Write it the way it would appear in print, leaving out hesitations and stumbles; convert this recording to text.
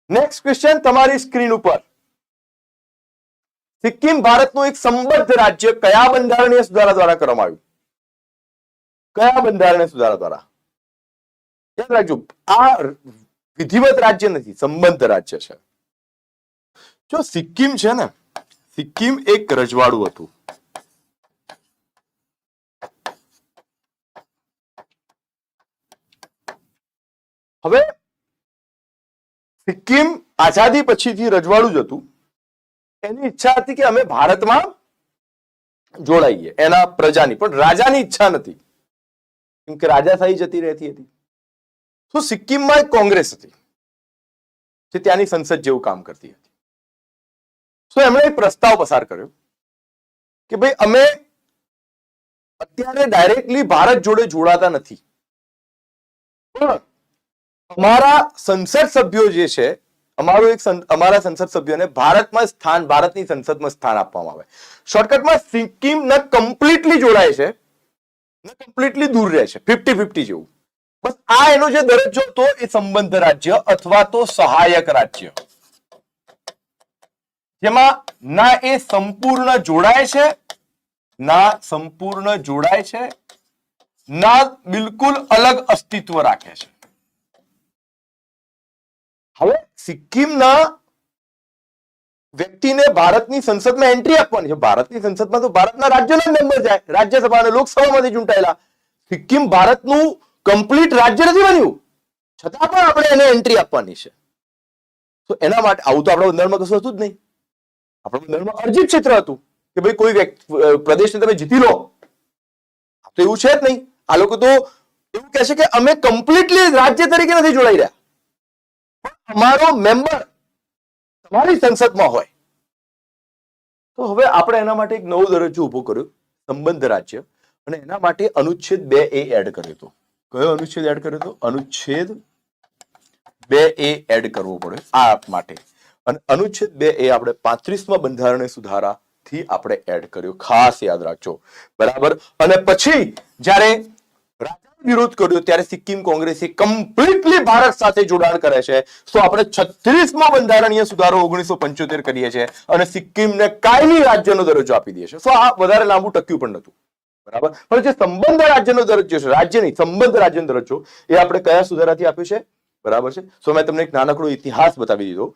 Next question તમારી screen ઉપર, સિક્કિમ ભારતનું એક સંબદ્ધ રાજ્ય કયા બંધારણીય સુધારા દ્વારા કરવામાં આવ્યું? કયા બંધારણીય સુધારા દ્વારા? યાદ રાખજો, આ વિધિવત રાજ્ય નથી, સંબદ્ધ રાજ્ય છે. જો સિક્કિમ છે ને, સિક્કિમ એક રજવાડું હતું. હવે સિક્કિમ આઝાદી પછીથી રજવાડું જ હતું. એની ઈચ્છા હતી કે અમે ભારતમાં જોડાઈએ, એના પ્રજાની, પણ રાજાની ઈચ્છા નથી, કેમ કે રાજાશાહી જતી રહેતી હતી. તો સિક્કિમમાં એક કોંગ્રેસ હતી જે ત્યાંની સંસદ જેવું કામ કરતી હતી. તો એમણે એક પ્રસ્તાવ પસાર કર્યો કે ભાઈ અમે અત્યારે ડાયરેક્ટલી ભારત જોડે જોડાતા નથી, પણ અમારા સંસદ સભ્યો જે છે, અમારા સંસદ સભ્યોને ભારતમાં સ્થાન, ભારતની સંસદમાં સ્થાન આપવામાં આવે. શોર્ટકટમાં સિક્કિમ ન કમ્પ્લીટલી જોડાય છે ન કમ્પ્લીટલી દૂર રહે છે, 50-50 જેવું. બસ આ એનો જે દરજ્જો હતો એ સંબદ્ધ રાજ્ય અથવા તો સહાયક રાજ્ય, જેમાં ના એ સંપૂર્ણ જોડાય છે, ના સંપૂર્ણ જોડાય છે, ના બિલકુલ અલગ અસ્તિત્વ રાખે છે. હવે સિક્કિમના વ્યક્તિને ભારતની સંસદમાં એન્ટ્રી આપવાની છે. ભારતની સંસદમાં તો ભારતના રાજ્યના મેમ્બર જાય, રાજ્યસભા અને લોકસભામાંથી ચૂંટાયેલા. સિક્કિમ ભારતનું કમ્પ્લીટ રાજ્ય નથી બન્યું, છતાં પણ આપણે એને એન્ટ્રી આપવાની છે. તો એના માટે આવું તો આપણા બંધારણમાં કશું હતું જ નહીં. આપણા બંધારણમાં અરજી ક્ષેત્ર હતું કે ભાઈ કોઈ પ્રદેશને તમે જીતી લો, તો એવું છે જ નહીં. આ લોકો તો એવું કહે છે કે અમે કમ્પ્લીટલી રાજ્ય તરીકે નથી જોડાઈ રહ્યા, અમારો મેમ્બર તમારી સંસદમાં હોય. તો હવે આપણે એના માટે એક નવો દરજ્જો ઉભો કર્યો, સંબદ્ધ રાજ્ય, અને એના માટે અનુચ્છેદ 2A એડ કર્યો હતો. કયો અનુચ્છેદ એડ કર્યો હતો? અનુચ્છેદ 2A એડ કરવો પડે આ માટે. અને અનુચ્છેદ 2A આપણે 35મા બંધારણીય સુધારાથી આપણે એડ કર્યો, ખાસ યાદ રાખજો, બરાબર. અને પછી જ્યારે વિરોધ કર્યો ત્યારે સિક્કિમ કોંગ્રેસે કમ્પ્લીટલી ભારત સાથે જોડાણ કરે છે. તો આપણે 36મા બંધારણીય સુધારો 1975 કરીએ છીએ અને સિક્કિમને કાયમી રાજ્યનો દરજ્જો આપી દઈએ છીએ. તો આ વધારે લાંબુ ટક્યું પણ નતું, બરાબર. પણ જે સંબદ્ધ રાજ્યનો દરજ્જો છે, રાજ્ય નહીં, સંબદ્ધ રાજ્યનો દરજ્જો, એ આપણે કયા સુધારાથી આપ્યું છે, બરાબર છે. તો મેં તમને એક નાનકડો ઇતિહાસ બતાવી દીધો.